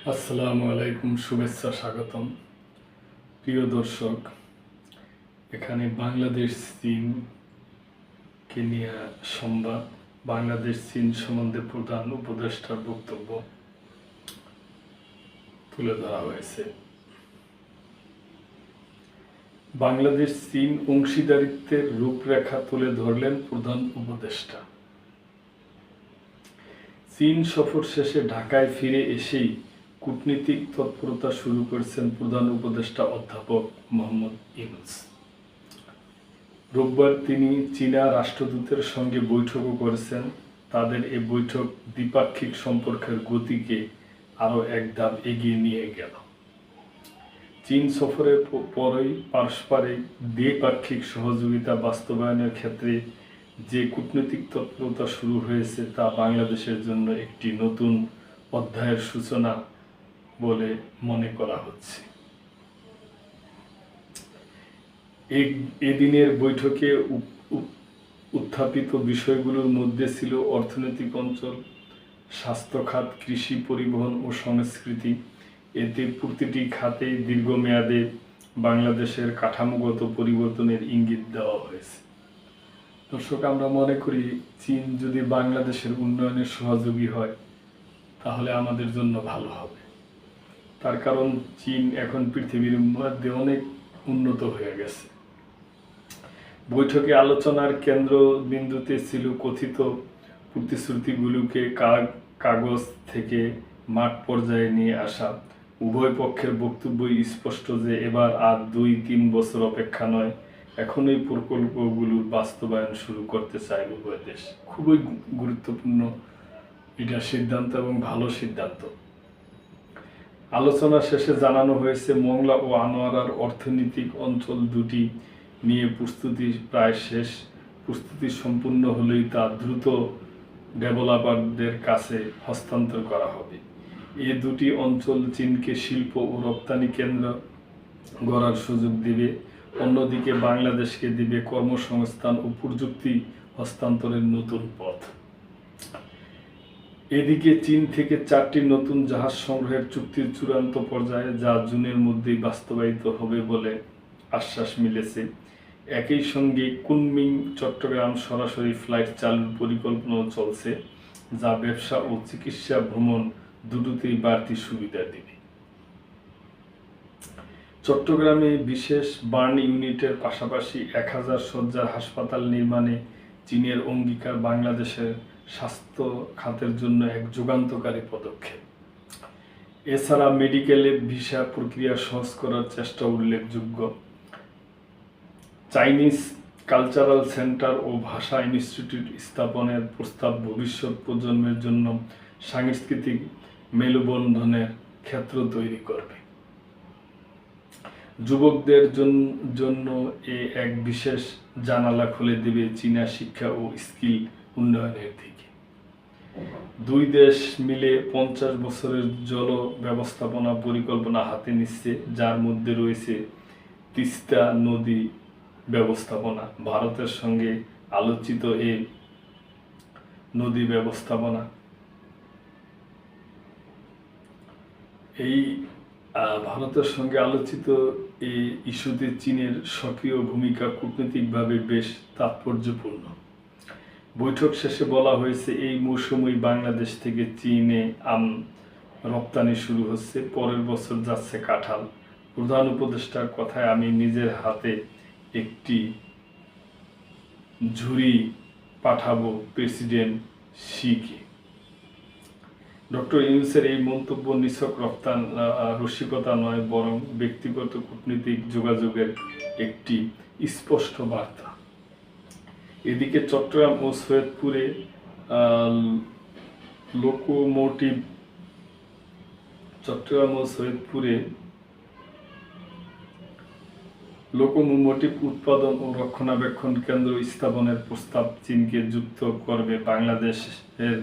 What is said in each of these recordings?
আসসালামু আলাইকুম, শুভেচ্ছা, স্বাগতম। প্রিয় দর্শক, এখানে বাংলাদেশ চীনকে নিয়ে সংবাদ, বাংলাদেশ চীন সম্বন্ধে প্রধান উপদেষ্টার বক্তব্য তুলে ধরা হয়েছে। বাংলাদেশ চীন অংশীদারিত্বের রূপরেখা তুলে ধরলেন প্রধান উপদেষ্টা। চীন সফর শেষে ঢাকায় ফিরে এসেই কূটনীতিক তৎপরতা শুরু করেছেন প্রধান উপদেষ্টা অধ্যাপক মোহাম্মদ ইউনূস। রোববার তিনি চীনা রাষ্ট্রদূতের সঙ্গে বৈঠকও করেছেন। তাদের এ বৈঠক দ্বিপাক্ষিক সম্পর্কের গতিকে আরও এক ধাপ এগিয়ে নিয়ে গেল। চীন সফরের পরই পারস্পরিক দ্বিপাক্ষিক সহযোগিতা বাস্তবায়নের ক্ষেত্রে যে কূটনৈতিক তৎপরতা শুরু হয়েছে তা বাংলাদেশের জন্য একটি নতুন অধ্যায়ের সূচনা বলে মনে করা হচ্ছে। এদিনের বৈঠকে উত্থাপিত বিষয়গুলোর মধ্যে ছিল অর্থনৈতিক অঞ্চল, স্বাস্থ্য খাত, কৃষি, পরিবহন ও সংস্কৃতি। এতে প্রতিটি খাতেই দীর্ঘমেয়াদে বাংলাদেশের কাঠামোগত পরিবর্তনের ইঙ্গিত দেওয়া হয়েছে। দর্শক, আমরা মনে করি চীন যদি বাংলাদেশের উন্নয়নের সহযোগী হয় তাহলে আমাদের জন্য ভালো হবে। তার কারণ চীন এখন পৃথিবীর মধ্যে অনেক উন্নত হয়ে গেছে। বৈঠকে আলোচনার কেন্দ্রবিন্দুতে ছিল কথিত প্রতিশ্রুতিগুলোকে কাগজ থেকে মাঠ পর্যায়ে নিয়ে আসা। উভয় পক্ষের বক্তব্যই স্পষ্ট যে এবার আর 2-3 বছর অপেক্ষা নয়, এখনই প্রকল্পগুলোর বাস্তবায়ন শুরু করতে চায় উভয় দেশ। খুবই গুরুত্বপূর্ণ এটা সিদ্ধান্ত এবং ভালো সিদ্ধান্ত। আলোচনা শেষে জানানো হয়েছে মংলা ও আনোয়ারার অর্থনৈতিক অঞ্চল দুটি নিয়ে প্রস্তুতি প্রায় শেষ। প্রস্তুতি সম্পূর্ণ হলেই তা দ্রুত ডেভেলপারদের কাছে হস্তান্তর করা হবে। এ দুটি অঞ্চল চীনকে শিল্প ও রপ্তানি কেন্দ্র গড়ার সুযোগ দিবে, অন্যদিকে বাংলাদেশকে দিবে কর্মসংস্থান ও প্রযুক্তি হস্তান্তরের নতুন পথ। এদিকে চীন থেকে 4টি নতুন জাহাজ সংগ্রহের চুক্তির চূড়ান্ত পর্যায়ে, যা জুনের মধ্যেই বাস্তবায়িত হবে বলে আশ্বাস মিলেছে। একই সঙ্গে কুনমিং চট্টগ্রাম সরাসরি ফ্লাইট চালুর পরিকল্পনাও চলছে, যা ব্যবসা ও চিকিৎসা ভ্রমণ দুটোতেই বাড়তি সুবিধা দেবে। চট্টগ্রামে বিশেষ বার্ন ইউনিটের পাশাপাশি 1000 শয্যার হাসপাতাল নির্মাণে চীনের অঙ্গীকার বাংলাদেশের স্বাস্থ্য খাতের জন্য এক যুগান্তকারী পদক্ষেপ। এছাড়া মেডিকেলে ভিসা প্রক্রিয়া সহজ করার চেষ্টা উল্লেখযোগ্য। চাইনিজ কালচারাল সেন্টার ও ভাষা ইনস্টিটিউট স্থাপনের প্রস্তাব ভবিষ্যৎ প্রজন্মের জন্য সাংস্কৃতিক মেলবন্ধনের ক্ষেত্র তৈরি করবে। যুবকদের জন্য এক বিশেষ জানালা খুলে দেবে চীনা শিক্ষা ও স্কিল উন্নয়নের দিকে। দুই দেশ মিলে 50 বছরের জল ব্যবস্থাপনা পরিকল্পনা হাতে নিচ্ছে, যার মধ্যে রয়েছে তিস্তা নদী ব্যবস্থাপনা। ভারতের সঙ্গে আলোচিত এই নদী ব্যবস্থাপনা ভারতের সঙ্গে আলোচিত এই ইস্যুতে চীনের সক্রিয় ভূমিকা কূটনৈতিকভাবে বেশ তাৎপর্যপূর্ণ। বৈঠক শেষে বলা হয়েছে এই মৌসুমেই বাংলাদেশ থেকে চীনে আম রপ্তানি শুরু হচ্ছে, পরের বছর যাচ্ছে কাঁঠাল। প্রধান উপদেষ্টার কথায় আমি নিজের হাতে একটি ঝুড়ি পাঠাবো প্রেসিডেন্ট শিকে। ডক্টর ইউনূসের এই মন্তব্য নিছক রসিকতা নয়, বরং ব্যক্তিগত কূটনৈতিক যোগাযোগের একটি স্পষ্ট বার্তা। এদিকে চট্টগ্রাম ও সৈয়দপুরে লোকোমোটিভ উৎপাদন ও রক্ষণাবেক্ষণ কেন্দ্র স্থাপনের প্রস্তাব চীনকে যুক্ত করবে বাংলাদেশের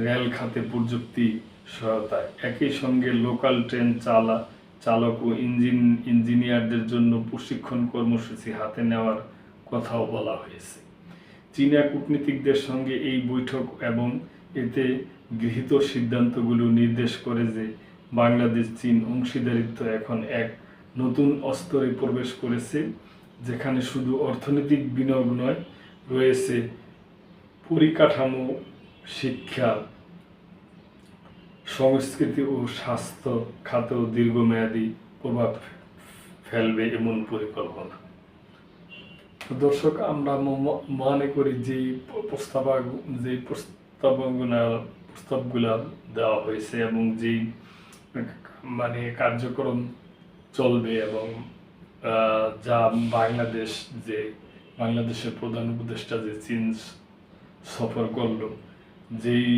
রেল খাতে প্রযুক্তি সহায়তায়। একই সঙ্গে লোকাল ট্রেন চালক ও ইঞ্জিনিয়ারদের জন্য প্রশিক্ষণ কর্মসূচি হাতে নেওয়ার কথাও বলা হয়েছে। চীনা কূটনীতিকদের সঙ্গে এই বৈঠক এবং এতে গৃহীত সিদ্ধান্তগুলো নির্দেশ করে যে বাংলাদেশ চীন অংশীদারিত্ব এখন এক নতুন স্তরে প্রবেশ করেছে, যেখানে শুধু অর্থনৈতিক বিনিয়োগ নয়, রয়েছে পরিকাঠামো, শিক্ষা, সংস্কৃতি ও স্বাস্থ্য খাতেও দীর্ঘমেয়াদী প্রভাব ফেলবে এমন পরিকল্পনা। দর্শক, আমরা মনে করি যে প্রস্তাবগুলা দেওয়া হয়েছে এবং যেই কার্যক্রম চলবে এবং যা বাংলাদেশের প্রধান উপদেষ্টা যে চীন সফর করলো, যেই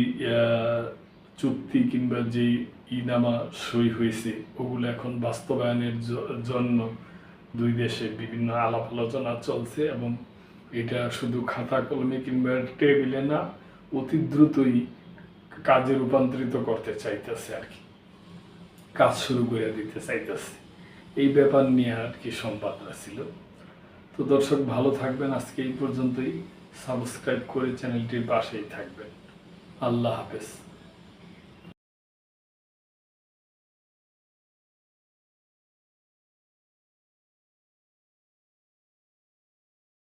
চুক্তি কিংবা যেই ইনামা সই হয়েছে, ওগুলো এখন বাস্তবায়নের জন্য দুই দেশে বিভিন্ন আলাপ আলোচনা চলছে এবং এটা শুধু খাতা কলমে কিংবা টেবিলে না, অতি দ্রুতই কাজে রূপান্তরিত করতে চাইতেছে আর কি, কাজ শুরু করে দিতে চাইতেছে। এই ব্যাপার নিয়ে আর কি সংবাদটা ছিল। তো দর্শক, ভালো থাকবেন। আজকে এই পর্যন্তই। সাবস্ক্রাইব করে চ্যানেলটির পাশেই থাকবেন। আল্লাহ হাফেজ।